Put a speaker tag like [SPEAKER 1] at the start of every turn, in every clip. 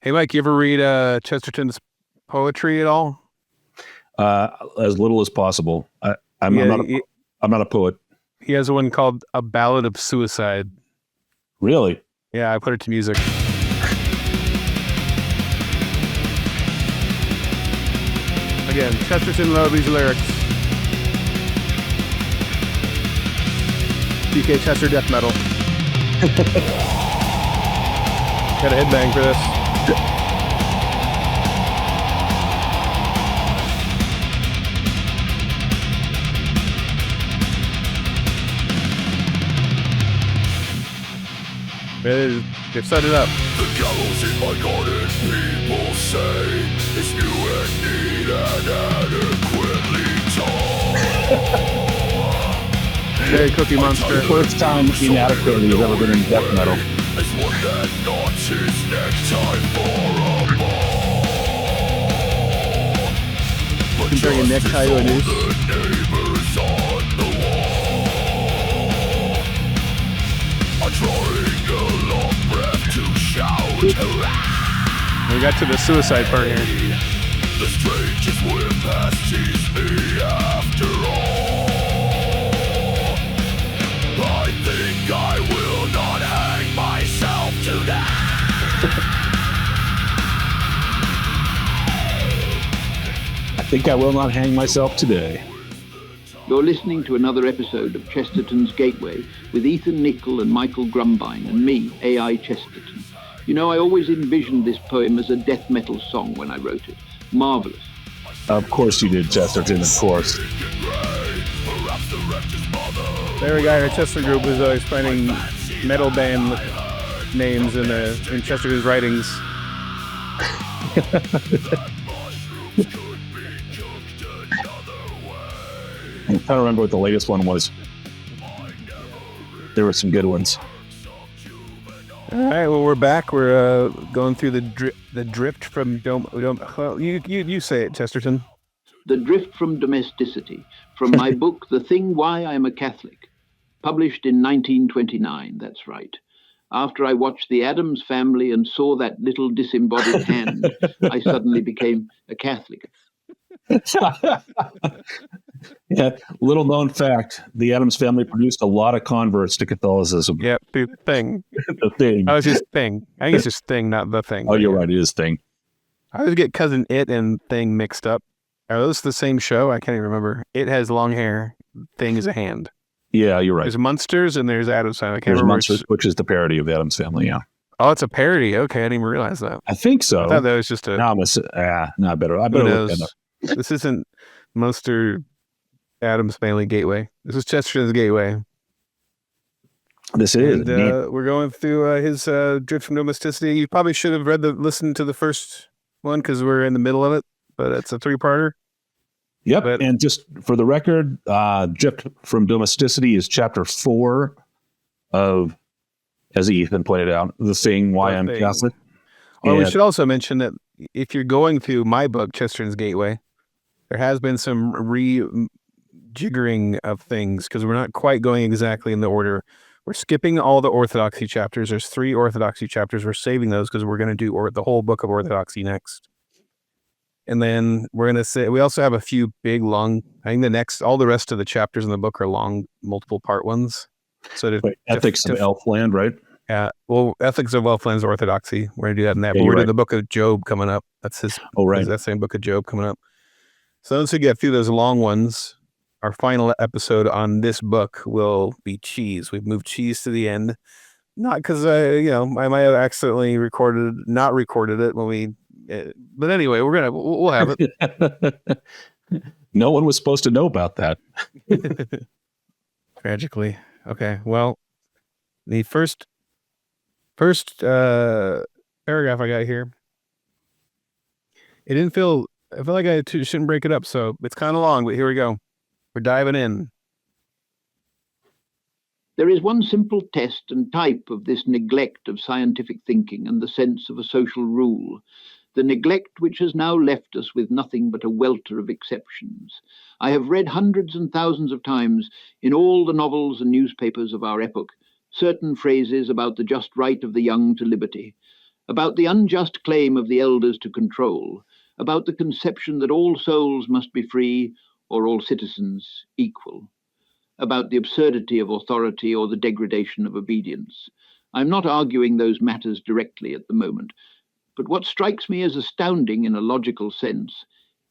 [SPEAKER 1] Hey, Mike, you ever read Chesterton's poetry at all?
[SPEAKER 2] As little as possible. I'm not a poet.
[SPEAKER 1] He has one called A Ballad of Suicide.
[SPEAKER 2] Really?
[SPEAKER 1] Yeah, I put it to music. Again, Chesterton loved these lyrics. DK Chester death metal. Got a headbang for this. They've set it up.
[SPEAKER 3] The gallows in my garden, people say, is new and neat and adequately tall.
[SPEAKER 1] Very Cookie Monster.
[SPEAKER 2] First time inadequately he's ever been in death metal.
[SPEAKER 3] As one that knots his necktie for a ball.
[SPEAKER 1] Comparing a necktie to a noose.
[SPEAKER 3] The neighbors on the wall are drawing a long breath to shout.
[SPEAKER 1] We got to the suicide part here.
[SPEAKER 3] The strangest whip has teased me after all. I think I will not hang myself today.
[SPEAKER 2] I think I will not hang myself today.
[SPEAKER 4] You're listening to another episode of Chesterton's Gateway with Ethan Nicolle and Michael Grumbine and me, A.I. Chesterton. You know, I always envisioned this poem as a death metal song when I wrote it. Marvelous.
[SPEAKER 2] Of course you did, Chesterton, of course.
[SPEAKER 1] There we go. Our Chester group was always finding metal band names in Chesterton's writings.
[SPEAKER 2] I'm trying to remember what the latest one was. There were some good ones.
[SPEAKER 1] All right, well, we're back. We're going through the drift from well, you say it, Chesterton.
[SPEAKER 4] The Drift from Domesticity, from my book, The Thing Why I Am a Catholic, published in 1929, that's right. After I watched The Addams Family and saw that little disembodied hand, I suddenly became a Catholic.
[SPEAKER 2] Yeah, little known fact, the Addams Family produced a lot of converts to Catholicism.
[SPEAKER 1] Yep, the Thing.
[SPEAKER 2] The Thing.
[SPEAKER 1] Oh, it's just Thing. I think it's just Thing, not The Thing.
[SPEAKER 2] Oh, you're right, it is Thing.
[SPEAKER 1] I always get Cousin It and Thing mixed up. Are those the same show? I can't even remember. It has long hair. Thing is a hand.
[SPEAKER 2] Yeah, you're right.
[SPEAKER 1] There's Munsters and there's Addams Family. I can't
[SPEAKER 2] There's
[SPEAKER 1] remember.
[SPEAKER 2] Munsters, which is the parody of the Addams Family, yeah.
[SPEAKER 1] Oh, it's a parody. Okay, I didn't even realize that.
[SPEAKER 2] I think so.
[SPEAKER 1] I thought that was just a...
[SPEAKER 2] No, I better look that up.
[SPEAKER 1] This isn't Munster Addams Family Gateway. This is Chesterton's Gateway.
[SPEAKER 2] This is.
[SPEAKER 1] And, we're going through his Drift from Domesticity. You probably should have listened to the first one because we're in the middle of it, but it's a three-parter.
[SPEAKER 2] Yep, and just for the record, Drift from Domesticity is chapter 4 of, as Ethan pointed out, The Thing Why I'm Catholic.
[SPEAKER 1] Well, we should also mention that if you're going through my book, Chesterton's Gateway, there has been some rejiggering of things because we're not quite going exactly in the order. We're skipping all the Orthodoxy chapters. There's 3 Orthodoxy chapters. We're saving those because we're going to do the whole book of Orthodoxy next. And then we're going to say, we also have a few big, long, I think all the rest of the chapters in the book are long, multiple part ones. So
[SPEAKER 2] Ethics of Elfland, right?
[SPEAKER 1] Yeah. Well, Ethics of Elfland is Orthodoxy. We're going to do that in that. But we're doing the book of Job coming up. That's his.
[SPEAKER 2] Oh, right.
[SPEAKER 1] That same book of Job coming up. So once we get through those long ones, our final episode on this book will be cheese. We've moved cheese to the end. Not because, I might have accidentally not recorded it when we, but anyway, we'll have it.
[SPEAKER 2] No one was supposed to know about that.
[SPEAKER 1] Tragically. Okay. Well, the first paragraph I got here, I feel like I shouldn't break it up. So it's kind of long, but here we go. We're diving in.
[SPEAKER 4] There is one simple test and type of this neglect of scientific thinking and the sense of a social rule, the neglect which has now left us with nothing but a welter of exceptions. I have read hundreds and thousands of times in all the novels and newspapers of our epoch certain phrases about the just right of the young to liberty, about the unjust claim of the elders to control, about the conception that all souls must be free or all citizens equal, about the absurdity of authority or the degradation of obedience. I'm not arguing those matters directly at the moment, but what strikes me as astounding in a logical sense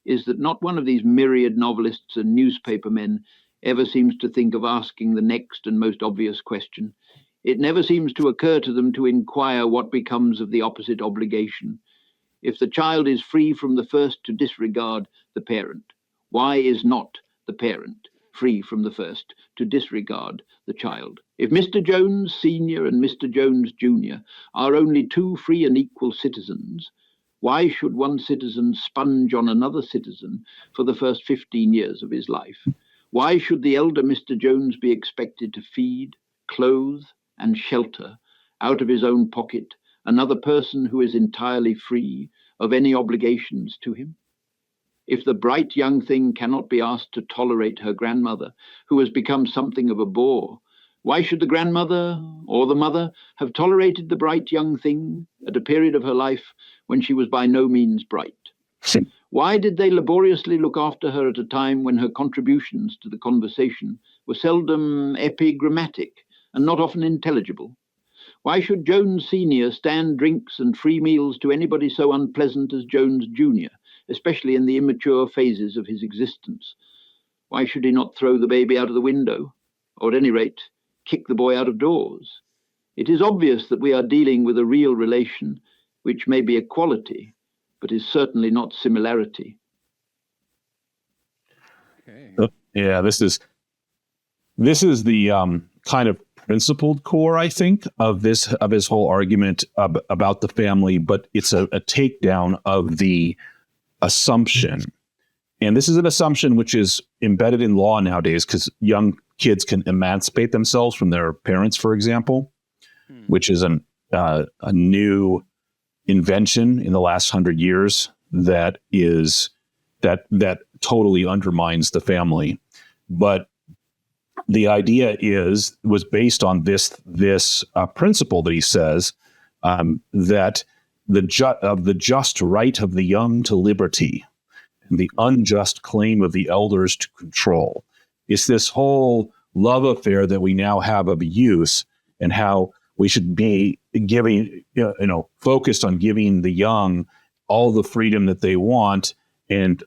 [SPEAKER 4] is that not one of these myriad novelists and newspapermen ever seems to think of asking the next and most obvious question. It never seems to occur to them to inquire what becomes of the opposite obligation. If the child is free from the first to disregard the parent, why is not the parent free from the first to disregard the child? If Mr. Jones Sr. and Mr. Jones Jr. are only two free and equal citizens, why should one citizen sponge on another citizen for the first 15 years of his life? Why should the elder Mr. Jones be expected to feed, clothe, and shelter out of his own pocket another person who is entirely free of any obligations to him? If the bright young thing cannot be asked to tolerate her grandmother, who has become something of a bore, why should the grandmother or the mother have tolerated the bright young thing at a period of her life when she was by no means bright? Why did they laboriously look after her at a time when her contributions to the conversation were seldom epigrammatic and not often intelligible? Why should Jones Sr. stand drinks and free meals to anybody so unpleasant as Jones Jr., especially in the immature phases of his existence? Why should he not throw the baby out of the window, or at any rate, kick the boy out of doors? It is obvious that we are dealing with a real relation, which may be equality, but is certainly not similarity.
[SPEAKER 2] Okay. Yeah, this is the kind of principled core, I think, of his whole argument about the family, but it's a takedown of the assumption. And this is an assumption which is embedded in law nowadays because young kids can emancipate themselves from their parents, for example, which is a new invention in the last 100 years that totally undermines the family. But the idea was based on this principle that he says that the just right of the young to liberty and the unjust claim of the elders to control. It's this whole love affair that we now have of use and how we should be giving, focused on giving the young all the freedom that they want and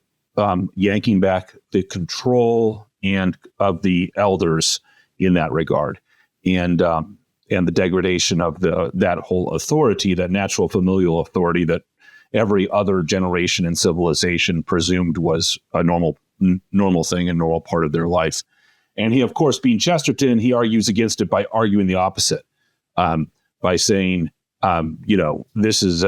[SPEAKER 2] yanking back the control and of the elders in that regard, and the degradation of that whole authority, that natural familial authority that every other generation in civilization presumed was a normal thing, a normal part of their life. And he, of course, being Chesterton, he argues against it by arguing the opposite, by saying, this is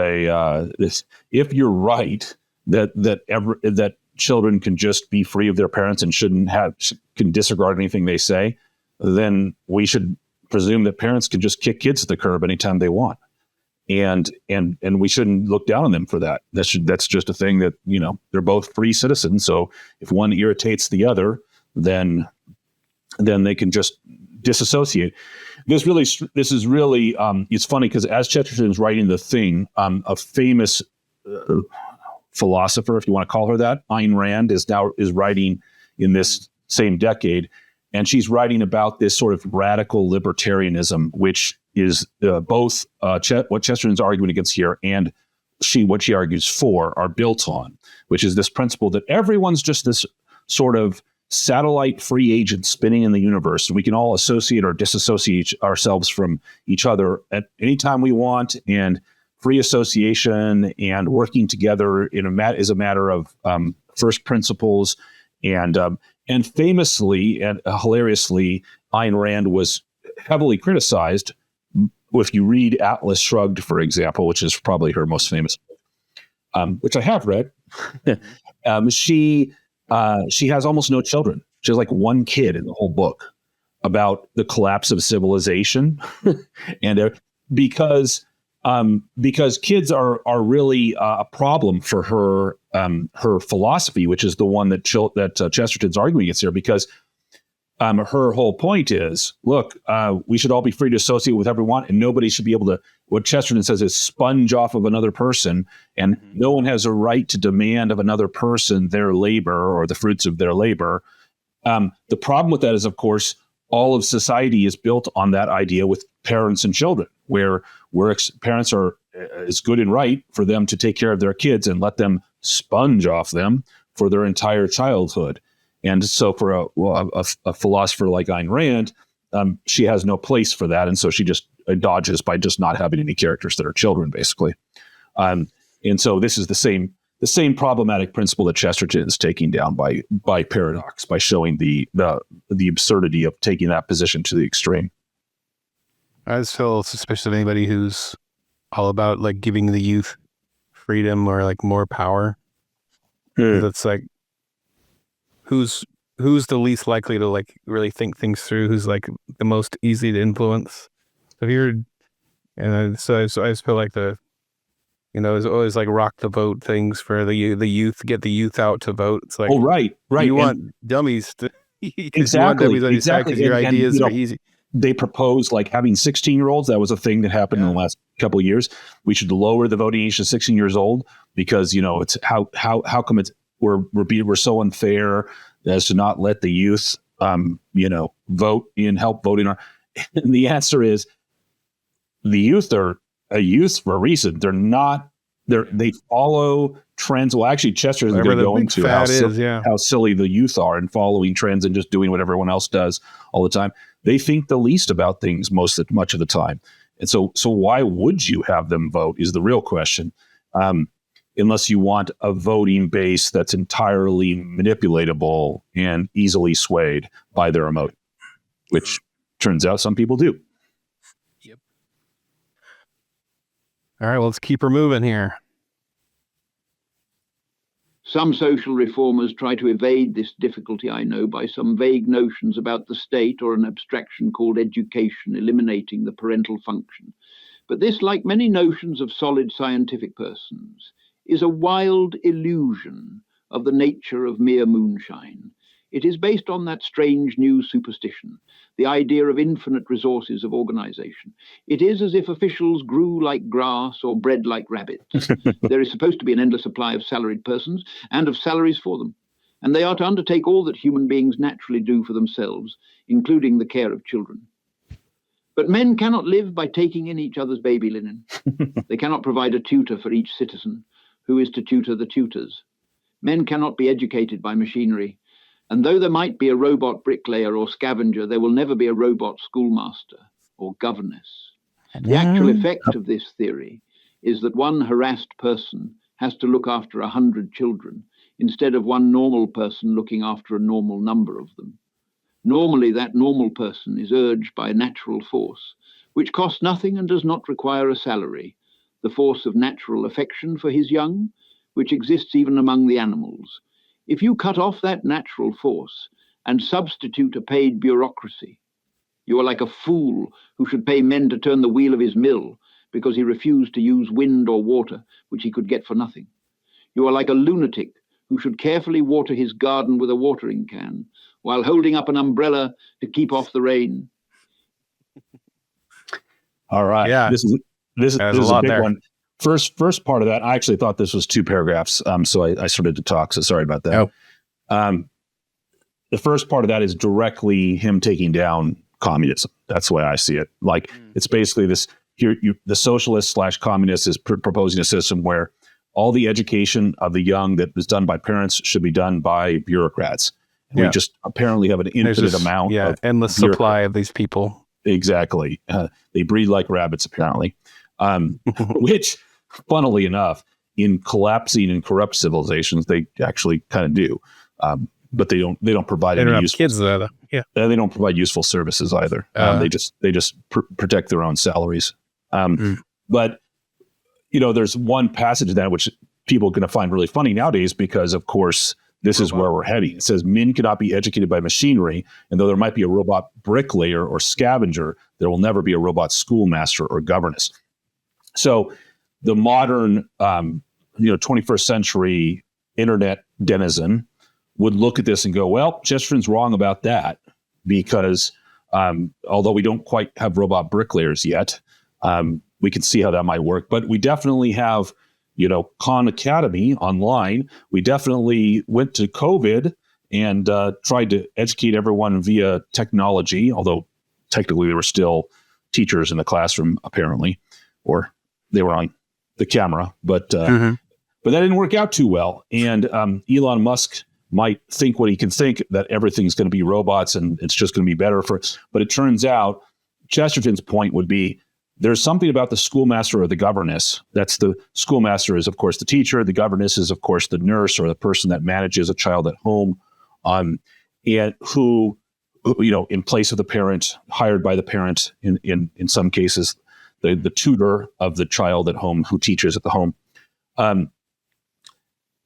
[SPEAKER 2] if you're right that children can just be free of their parents and can disregard anything they say, then we should presume that parents can just kick kids to the curb anytime they want. And we shouldn't look down on them for that. That's just a thing that, they're both free citizens. So if one irritates the other, then they can just disassociate. This is really, it's funny because as Chesterton is writing The Thing, a famous philosopher, if you want to call her that, Ayn Rand, is writing in this same decade, and she's writing about this sort of radical libertarianism, which is both what Chesterton's arguing against here and what she argues for are built on, which is this principle that everyone's just this sort of satellite free agent spinning in the universe. We can all associate or disassociate ourselves from each other at any time we want, and free association and working together is a matter of first principles. And famously and hilariously, Ayn Rand was heavily criticized. If you read Atlas Shrugged, for example, which is probably her most famous, which I have read, she has almost no children. She has like one kid in the whole book about the collapse of civilization, and because kids are really a problem for her philosophy, which is the one that Chesterton's arguing against here, because her whole point is, look, we should all be free to associate with everyone, and nobody should be able to, what Chesterton says is sponge off of another person, and no one has a right to demand of another person their labor or the fruits of their labor. The problem with that is, of course, all of society is built on that idea with parents and children, where parents are, it's good and right for them to take care of their kids and let them sponge off them for their entire childhood. And so for a philosopher like Ayn Rand, she has no place for that. And so she just dodges by just not having any characters that are children, basically. And so this is the same problematic principle that Chesterton is taking down by paradox, by showing the absurdity of taking that position to the extreme.
[SPEAKER 1] I just feel suspicious of anybody who's all about like giving the youth freedom or like more power. That's like, who's the least likely to like really think things through? Who's like the most easy to influence? So if you're, and so I just feel like it's always like rock the vote things for the youth, get the youth out to vote. It's like,
[SPEAKER 2] oh, right.
[SPEAKER 1] You want dummies to
[SPEAKER 2] exactly.
[SPEAKER 1] You want dummies on your side because your ideas are easy.
[SPEAKER 2] They proposed like having 16-year-olds. That was a thing that happened in the last couple of years. We should lower the voting age to 16 years old because it's how come we're so unfair as to not let the youth vote and help voting. And the answer is the youth are a youth for a reason. They're not. They follow trends. Well, actually, Chester is going to go into how silly the youth are in following trends and just doing what everyone else does all the time. They think the least about things much of the time. And so why would you have them vote is the real question. Unless you want a voting base that's entirely manipulatable and easily swayed by their emotion, which turns out some people do.
[SPEAKER 1] Yep. All right, well, let's keep her moving here.
[SPEAKER 4] Some social reformers try to evade this difficulty, I know, by some vague notions about the state or an abstraction called education, eliminating the parental function. But this, like many notions of solid scientific persons, is a wild illusion of the nature of mere moonshine. It is based on that strange new superstition, the idea of infinite resources of organization. It is as if officials grew like grass or bred like rabbits. There is supposed to be an endless supply of salaried persons and of salaries for them, and they are to undertake all that human beings naturally do for themselves, including the care of children. But men cannot live by taking in each other's baby linen. They cannot provide a tutor for each citizen who is to tutor the tutors. Men cannot be educated by machinery. And though there might be a robot bricklayer or scavenger, there will never be a robot schoolmaster or governess. The actual effect of this theory is that one harassed person has to look after 100 children instead of one normal person looking after a normal number of them. Normally, that normal person is urged by a natural force, which costs nothing and does not require a salary, the force of natural affection for his young, which exists even among the animals. If you cut off that natural force and substitute a paid bureaucracy, you are like a fool who should pay men to turn the wheel of his mill because he refused to use wind or water, which he could get for nothing. You are like a lunatic who should carefully water his garden with a watering can while holding up an umbrella to keep off the rain.
[SPEAKER 2] All right.
[SPEAKER 1] Yeah.
[SPEAKER 2] This is a big
[SPEAKER 1] there.
[SPEAKER 2] one. First part of that, I actually thought this was 2 paragraphs. So I started to talk. So sorry about that. The first part of that is directly him taking down communism. That's the way I see it. Like it's basically this here, the socialist / communist is proposing a system where all the education of the young that was done by parents should be done by bureaucrats. And we just apparently have an infinite amount of
[SPEAKER 1] endless supply of these people.
[SPEAKER 2] Exactly. They breed like rabbits, apparently. Which, funnily enough, in collapsing and corrupt civilizations, they actually kind of do. But they don't provide any useful
[SPEAKER 1] kids though. Yeah.
[SPEAKER 2] They don't provide useful services either. They just protect their own salaries. But there's one passage in that which people are going to find really funny nowadays because, of course, this is where we're heading. It says men cannot be educated by machinery, and though there might be a robot bricklayer or scavenger, there will never be a robot schoolmaster or governess. So the modern, 21st century internet denizen would look at this and go, well, Chesterton's wrong about that, because although we don't quite have robot bricklayers yet, we can see how that might work. But we definitely have, Khan Academy online. We definitely went to COVID and tried to educate everyone via technology, although technically there were still teachers in the classroom, apparently, or they were on the camera. But that didn't work out too well. And Elon Musk might think what he can think, that everything's going to be robots and it's just going to be better but it turns out Chesterton's point would be there's something about the schoolmaster or the governess. That's the schoolmaster is, of course, the teacher. The governess is, of course, the nurse or the person that manages a child at home, and who, in place of the parent, hired by the parent in some cases, the tutor of the child at home who teaches at the home.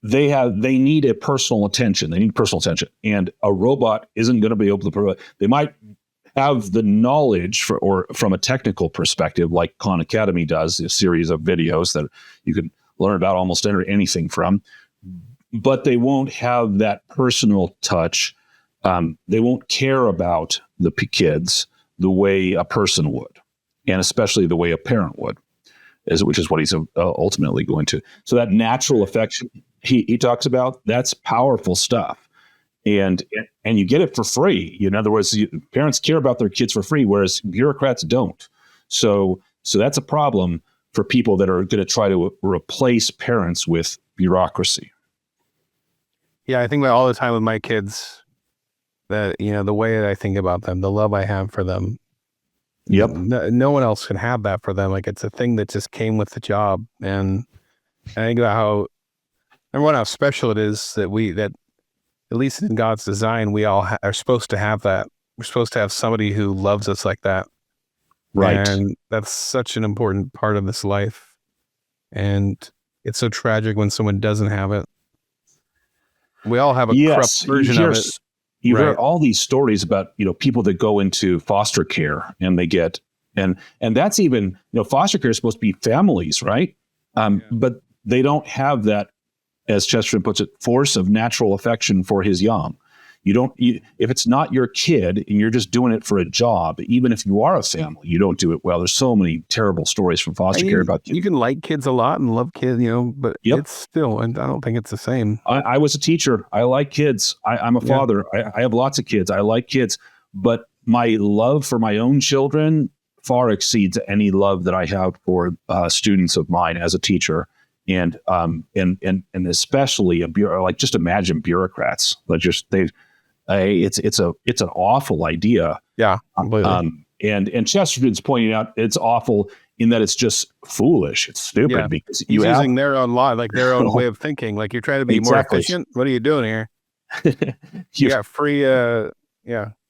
[SPEAKER 2] They need a personal attention. They need personal attention, and a robot isn't going to be able to provide. They might have the knowledge or from a technical perspective, like Khan Academy does, a series of videos that you can learn about almost anything from, but they won't have that personal touch. They won't care about the kids the way a person would, and especially the way a parent would, which is what he's ultimately going to. So that natural affection he talks about, that's powerful stuff. And you get it for free. In other words, parents care about their kids for free, whereas bureaucrats don't. So that's a problem for people that are going to try to replace parents with bureaucracy.
[SPEAKER 1] Yeah, I think about all the time with my kids that, the way I think about them, the love I have for them.
[SPEAKER 2] Yep.
[SPEAKER 1] No one else can have that for them. Like, it's a thing that just came with the job. And I think about how special it is that at least in God's design, we all are supposed to have that. We're supposed to have somebody who loves us like that.
[SPEAKER 2] Right.
[SPEAKER 1] And that's such an important part of this life. And it's so tragic when someone doesn't have it. We all have a corrupt version of it.
[SPEAKER 2] You hear all these stories about, people that go into foster care and they get, and that's even, foster care is supposed to be families, right? But they don't have that, as Chesterton puts it, force of natural affection for his young. If it's not your kid and you're just doing it for a job, even if you are a family, you don't do it well. There's so many terrible stories from foster care about kids.
[SPEAKER 1] You can like kids a lot and love kids, but it's still, and I don't think it's the same.
[SPEAKER 2] I was a teacher. I like kids. I'm a father. I have lots of kids. I like kids, but my love for my own children far exceeds any love that I have for students of mine as a teacher. And especially just imagine bureaucrats. It's an awful idea.
[SPEAKER 1] Yeah, completely.
[SPEAKER 2] And Chesterton's pointing out it's awful in that it's just foolish. It's stupid because
[SPEAKER 1] he's using their own law, like their own way of thinking. Like, you're trying to be more efficient. What are you doing here? You got free. You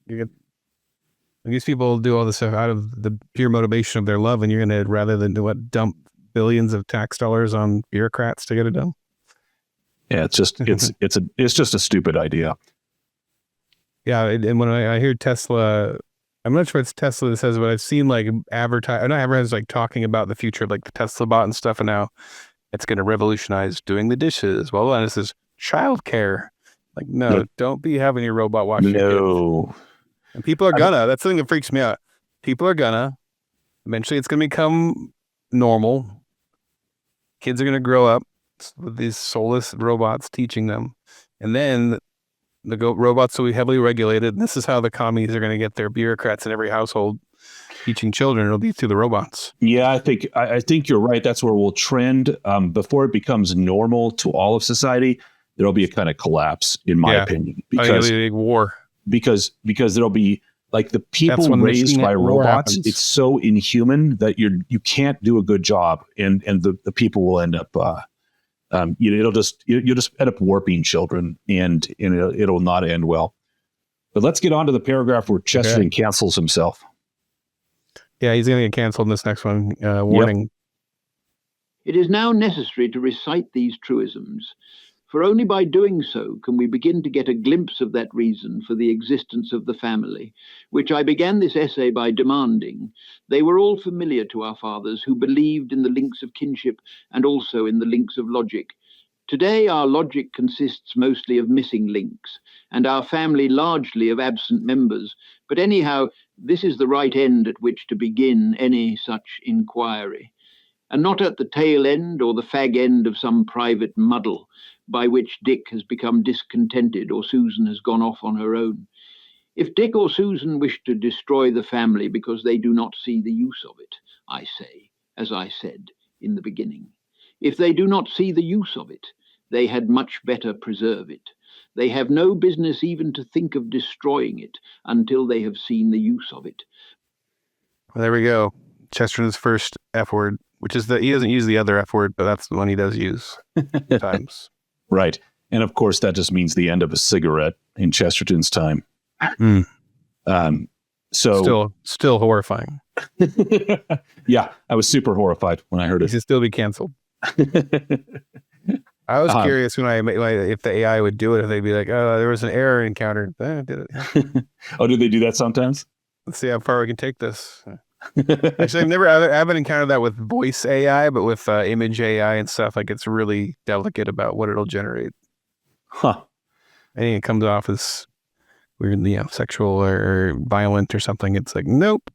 [SPEAKER 1] get these people do all this stuff out of the pure motivation of their love, and you're going to, rather than dump billions of tax dollars on bureaucrats to get it done.
[SPEAKER 2] Yeah, it's just it's just a stupid idea.
[SPEAKER 1] Yeah, and when I hear Tesla, I'm not sure it's Tesla that says, but I've seen like advertisers like talking about the future of like the Tesla bot and stuff, and now it's going to revolutionize doing the dishes. Well, and this is childcare. Like, no, don't be having your robot watch your kids. And people are gonna. That's the thing that freaks me out. People are gonna. Eventually, it's going to become normal. Kids are going to grow up with these soulless robots teaching them. And then the robots will be heavily regulated. And this is how the commies are going to get their bureaucrats in every household teaching children. It'll be through the robots.
[SPEAKER 2] Yeah, I think you're right. That's where we'll trend. Before it becomes normal to all of society, there'll be a kind of collapse, in my opinion.
[SPEAKER 1] Because it'll be a big war.
[SPEAKER 2] Because there'll be, like, the people raised by robots, it's so inhuman that you can't do a good job, and the people will end up you'll just end up warping children, and it'll not end well. But let's get on to the paragraph where Chesterton cancels himself.
[SPEAKER 1] Yeah, he's going to get canceled in this next one. Warning.
[SPEAKER 4] It is now necessary to recite these truisms, for only by doing so can we begin to get a glimpse of that reason for the existence of the family, which I began this essay by demanding. They were all familiar to our fathers, who believed in the links of kinship and also in the links of logic. Today our logic consists mostly of missing links, and our family largely of absent members. But anyhow, this is the right end at which to begin any such inquiry, and not at the tail end or the fag end of some private muddle by which Dick has become discontented or Susan has gone off on her own. If Dick or Susan wish to destroy the family because they do not see the use of it, I say, as I said in the beginning, if they do not see the use of it, they had much better preserve it. They have no business even to think of destroying it until they have seen the use of it.
[SPEAKER 1] Well, there we go. Chesterton's first F word, which is he doesn't use the other F word, but that's the one he does use sometimes.
[SPEAKER 2] Right. And of course, that just means the end of a cigarette in Chesterton's time.
[SPEAKER 1] Mm.
[SPEAKER 2] So
[SPEAKER 1] still horrifying.
[SPEAKER 2] Yeah, I was super horrified when I heard
[SPEAKER 1] He
[SPEAKER 2] it.
[SPEAKER 1] should still be canceled. I was curious if the AI would do it, if they'd be like, "Oh, there was an error encountered." Did it.
[SPEAKER 2] Oh, do they do that sometimes?
[SPEAKER 1] Let's see how far we can take this. Actually, I haven't encountered that with voice AI, but with image AI and stuff, like it's really delicate about what it'll generate.
[SPEAKER 2] Huh.
[SPEAKER 1] I think it comes off as weird, sexual or violent or something. It's like, nope.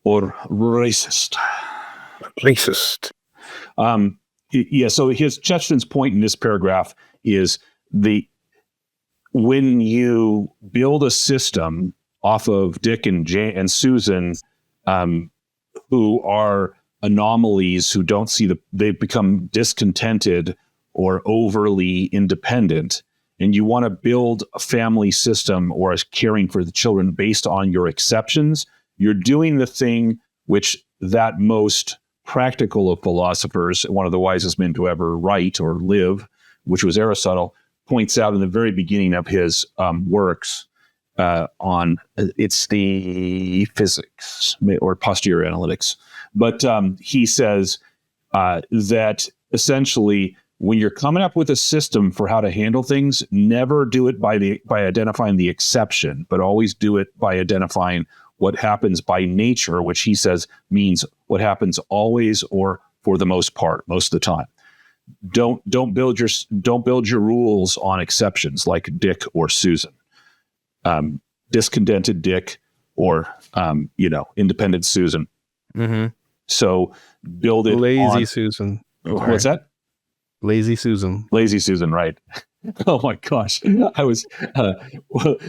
[SPEAKER 2] Or racist.
[SPEAKER 1] Racist.
[SPEAKER 2] Yeah, so Chesterton's point in this paragraph is when you build a system off of Dick and Susan, who are anomalies, who don't see they become discontented or overly independent, and you want to build a family system or a caring for the children based on your exceptions, you're doing the thing which that most practical of philosophers, one of the wisest men to ever write or live, which was Aristotle, points out in the very beginning of his works on it's the physics or posterior analytics. But he says that essentially, when you're coming up with a system for how to handle things, never do it by identifying the exception, but always do it by identifying what happens by nature, which he says means what happens always or for the most part, most of the time. Don't build your rules on exceptions like Dick or Susan, discontented Dick or independent Susan.
[SPEAKER 1] Mm-hmm.
[SPEAKER 2] So build it
[SPEAKER 1] lazy Susan.
[SPEAKER 2] What's that?
[SPEAKER 1] Lazy Susan.
[SPEAKER 2] Lazy Susan, right? Oh my gosh! I was I'm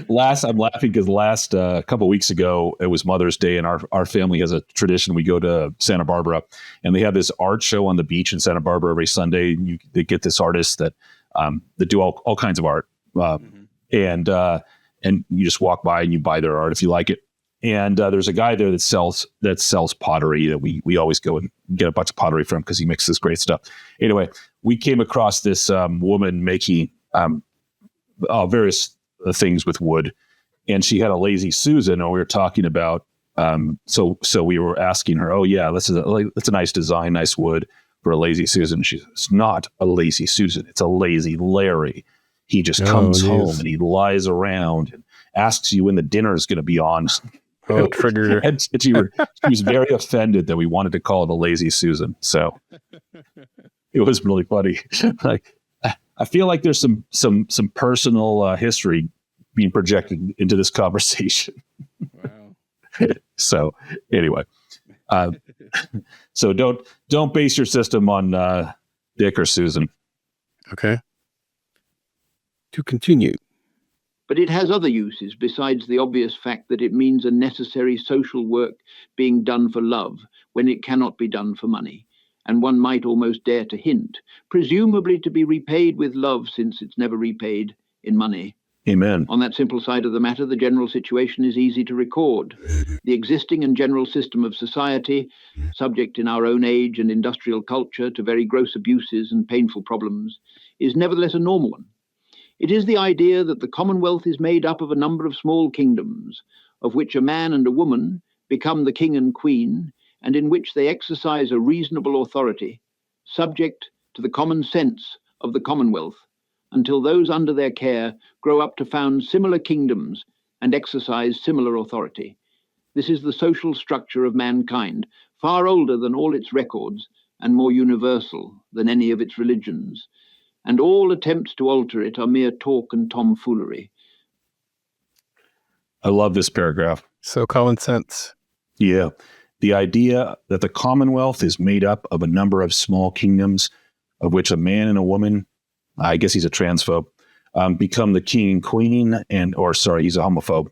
[SPEAKER 2] laughing because last couple of weeks ago it was Mother's Day, and our family has a tradition. We go to Santa Barbara, and they have this art show on the beach in Santa Barbara every Sunday. And they get this artist that do all kinds of art, and you just walk by and you buy their art if you like it. And there's a guy there that sells pottery that we always go and get a bunch of pottery from because he mixes great stuff. Anyway, we came across this woman making various things with wood, and she had a lazy Susan, and we were talking about. So we were asking her, "Oh yeah, that's a nice design, nice wood for a lazy Susan." She says, "It's not a lazy Susan. It's a lazy Larry. He just comes home and he lies around and asks you when the dinner is going to be on."
[SPEAKER 1] Oh, triggered her.
[SPEAKER 2] And she was very offended that we wanted to call it a lazy Susan. So it was really funny. Like, I feel like there's some personal history being projected into this conversation. Wow. So anyway, so don't base your system on Dick or Susan.
[SPEAKER 1] Okay. To continue.
[SPEAKER 4] But it has other uses besides the obvious fact that it means a necessary social work being done for love when it cannot be done for money. And one might almost dare to hint, presumably to be repaid with love since it's never repaid in money.
[SPEAKER 2] Amen.
[SPEAKER 4] On that simple side of the matter, the general situation is easy to record. The existing and general system of society, subject in our own age and industrial culture to very gross abuses and painful problems, is nevertheless a normal one. It is the idea that the Commonwealth is made up of a number of small kingdoms, of which a man and a woman become the king and queen, and in which they exercise a reasonable authority, subject to the common sense of the Commonwealth, until those under their care grow up to found similar kingdoms and exercise similar authority. This is the social structure of mankind, far older than all its records and more universal than any of its religions. and all attempts to alter it are mere talk and tomfoolery.
[SPEAKER 2] I love this paragraph.
[SPEAKER 1] So common sense.
[SPEAKER 2] Yeah. The idea that the Commonwealth is made up of a number of small kingdoms, of which a man and a woman, I guess he's a transphobe, become the king and queen, he's a homophobe,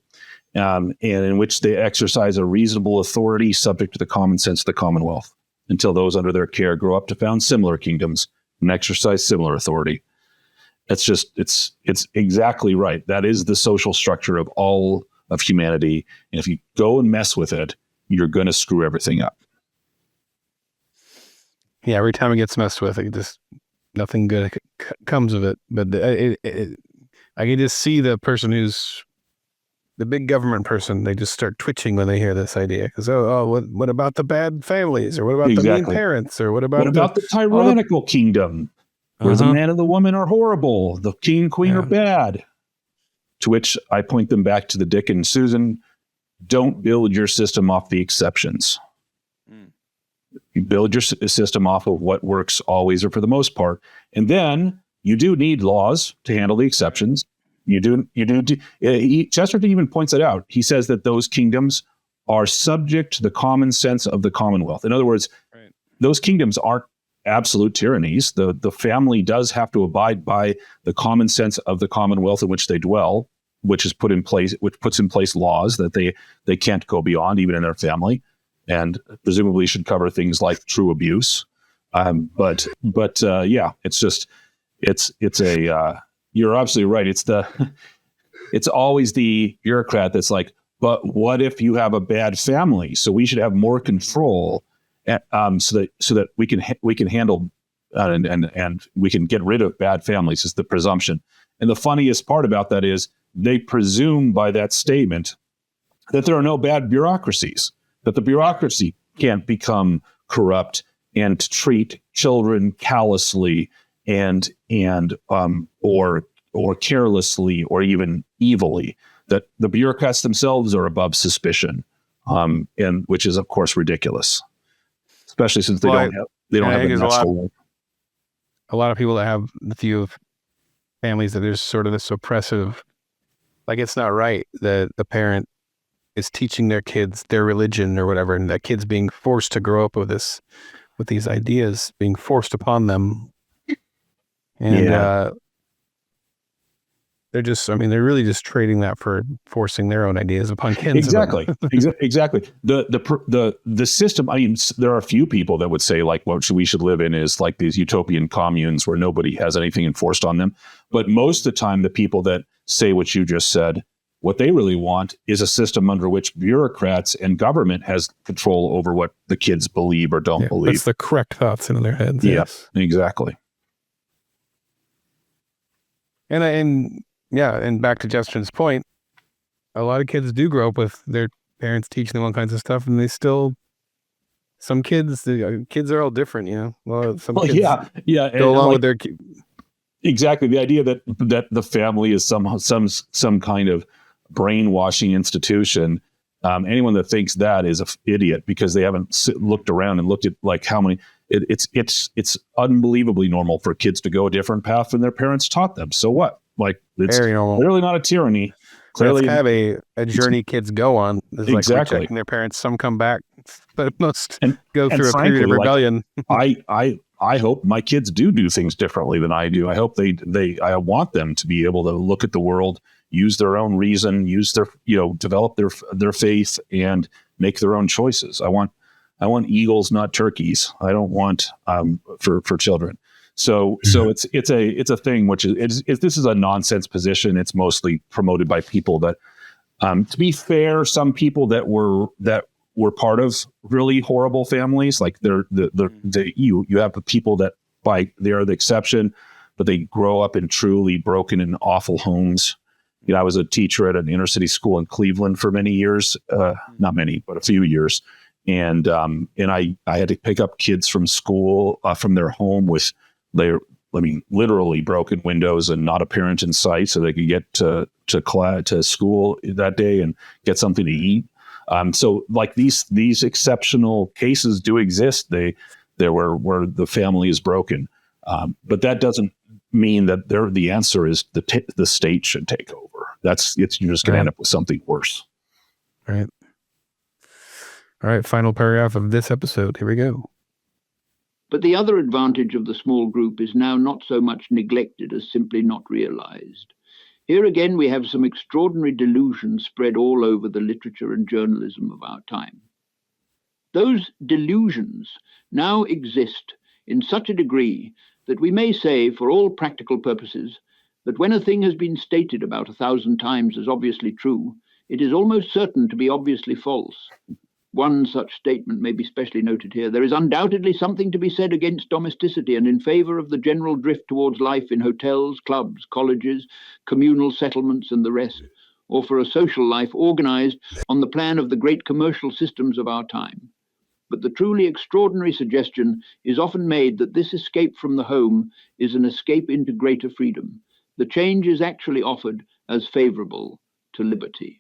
[SPEAKER 2] and in which they exercise a reasonable authority subject to the common sense of the Commonwealth, until those under their care grow up to found similar kingdoms and exercise similar authority. It's exactly right. That is the social structure of all of humanity. And if you go and mess with it, you're going to screw everything up.
[SPEAKER 1] Yeah, every time it gets messed with, it just nothing good comes of it. But I can just see the person who's the big government person. They just start twitching when they hear this idea because what about the bad families, or what about the mean parents, or what about
[SPEAKER 2] the tyrannical kingdom where the man and the woman are horrible, the king and queen are bad? To which I point them back to the Dick and Susan. Don't build your system off the exceptions. You build your system off of what works always or for the most part. And then you do need laws to handle the exceptions. Chesterton even points it out. He says that those kingdoms are subject to the common sense of the Commonwealth. In other words, those kingdoms aren't absolute tyrannies. The family does have to abide by the common sense of the Commonwealth in which they dwell, which puts in place laws that they can't go beyond, even in their family, and presumably should cover things like true abuse. But you're absolutely right. It's always the bureaucrat that's like, but what if you have a bad family? So we should have more control, so that we can handle and we can get rid of bad families. Is the presumption. And the funniest part about that is they presume by that statement that there are no bad bureaucracies, that the bureaucracy can't become corrupt and treat children callously or carelessly or even evilly, that the bureaucrats themselves are above suspicion, and which is of course ridiculous, especially since they don't have
[SPEAKER 1] a lot of people that have the view of families that there's sort of this oppressive, like it's not right that the parent is teaching their kids their religion or whatever, and that kid's being forced to grow up with these ideas being forced upon them. And they're really just trading that for forcing their own ideas upon kids.
[SPEAKER 2] Exactly. Exactly. The system, I mean, there are a few people that would say like what we should live in is like these utopian communes where nobody has anything enforced on them. But most of the time, the people that say what you just said, what they really want is a system under which bureaucrats and government has control over what the kids believe or don't believe.
[SPEAKER 1] That's the correct thoughts in their heads.
[SPEAKER 2] Yeah,
[SPEAKER 1] yes.
[SPEAKER 2] Exactly.
[SPEAKER 1] And back to Chesterton's point, a lot of kids do grow up with their parents teaching them all kinds of stuff, and some kids are all different, you know. Well, some kids go along with their.
[SPEAKER 2] Exactly, the idea that the family is some kind of brainwashing institution. Anyone that thinks that is an idiot because they haven't looked around and looked at like how many. It's unbelievably normal for kids to go a different path than their parents taught them. So what? Like it's clearly not a tyranny. Clearly,
[SPEAKER 1] have a journey kids go on. It's
[SPEAKER 2] exactly.
[SPEAKER 1] Like rejecting their parents. Some come back, but most go through a period of rebellion.
[SPEAKER 2] I hope my kids do things differently than I do. I hope I want them to be able to look at the world, use their own reason, develop their faith and make their own choices. I want eagles, not turkeys. I don't want for children. So it's a thing which is this is a nonsense position. It's mostly promoted by people that, to be fair, some people that were part of really horrible families, like you have the people that they are the exception, but they grow up in truly broken and awful homes. You know, I was a teacher at an inner city school in Cleveland for many years, not many, but a few years. And I had to pick up kids from school, from their home with literally broken windows and not a parent in sight, so they could get to school that day and get something to eat. So like these exceptional cases do exist. Where the family is broken, but that doesn't mean that the answer is the state should take over. You're just going to end up with something worse.
[SPEAKER 1] Right. All right. Final paragraph of this episode. Here we go.
[SPEAKER 4] But the other advantage of the small group is now not so much neglected as simply not realized. Here again we have some extraordinary delusions spread all over the literature and journalism of our time. Those delusions now exist in such a degree that we may say, for all practical purposes, that when a thing has been stated about 1,000 times as obviously true, it is almost certain to be obviously false. One such statement may be specially noted here. There is undoubtedly something to be said against domesticity and in favor of the general drift towards life in hotels, clubs, colleges, communal settlements, and the rest, or for a social life organized on the plan of the great commercial systems of our time. But the truly extraordinary suggestion is often made that this escape from the home is an escape into greater freedom. The change is actually offered as favorable to liberty.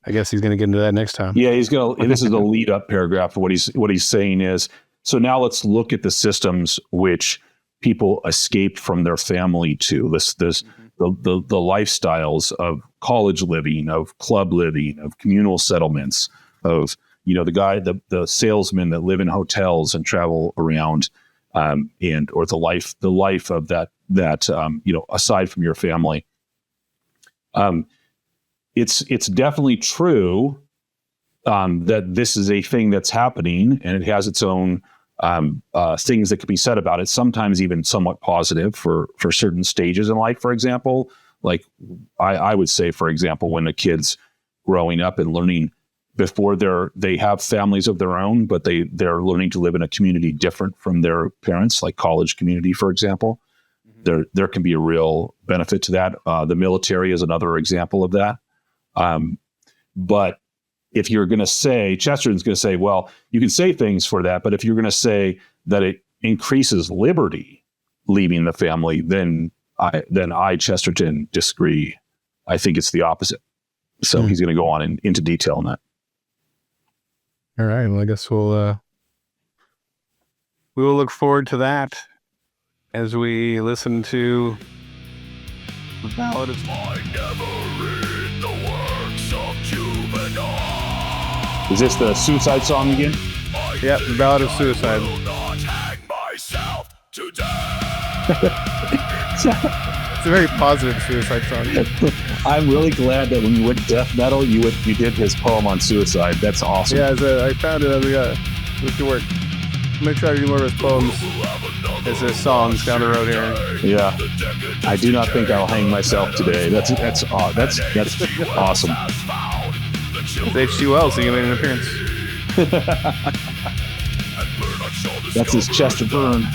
[SPEAKER 1] I guess he's going to get into that next time.
[SPEAKER 2] Yeah, he's going to. This is the lead up paragraph. What he's saying is, so now let's look at the systems which people escape from their family to. The lifestyles of college living, of club living, of communal settlements, of the salesmen that live in hotels and travel around, or the life of that aside from your family. It's definitely true that this is a thing that's happening, and it has its own things that could be said about it. Sometimes even somewhat positive for certain stages in life. For example, like I would say, for example, when a kid's growing up and learning before they have families of their own, but they're learning to live in a community different from their parents, like college community, for example. Mm-hmm. There can be a real benefit to that. The military is another example of that. But if you're going to say, Chesterton's going to say, well, you can say things for that, but if you're going to say that it increases liberty leaving the family, then I, Chesterton, disagree. I think it's the opposite. So he's going to go on into detail on that.
[SPEAKER 1] All right. Well, I guess we will look forward to that as we listen to the Ballad of...
[SPEAKER 2] Is this the suicide song again?
[SPEAKER 1] Yep, the Ballad of Suicide. It's a very positive suicide song.
[SPEAKER 2] I'm really glad that when you went death metal, you did his poem on suicide. That's awesome.
[SPEAKER 1] Yeah, I found it as we got it to work. I'm gonna try to do more of his poems as his songs down the road here.
[SPEAKER 2] Yeah, I do not think I'll hang myself today. That's awesome.
[SPEAKER 1] It's H.G. Wells, so you made an appearance.
[SPEAKER 2] That's his Chesterton.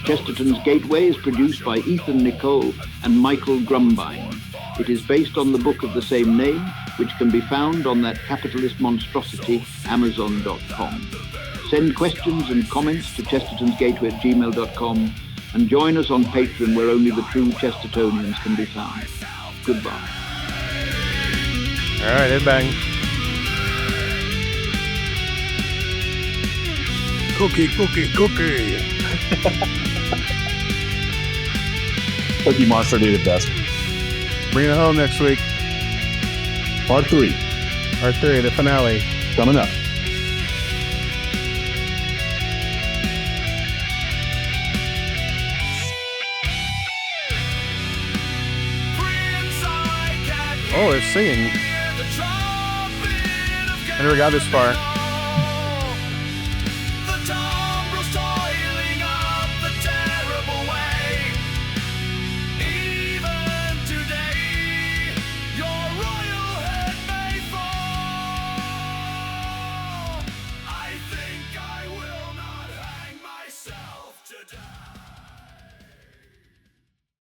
[SPEAKER 4] Chesterton's Gateway is produced by Ethan Nicolle and Michael Grumbine. It is based on the book of the same name, which can be found on that capitalist monstrosity, Amazon.com. Send questions and comments to chestertonsgateway@gmail.com and join us on Patreon, where only the true Chestertonians can be found. Goodbye.
[SPEAKER 1] All right, headbang. Cookie.
[SPEAKER 2] Cookie Monster did it best.
[SPEAKER 1] Bring it home next week.
[SPEAKER 2] Part 3,
[SPEAKER 1] the finale.
[SPEAKER 2] coming up.
[SPEAKER 1] Oh, they're singing. I never got this far.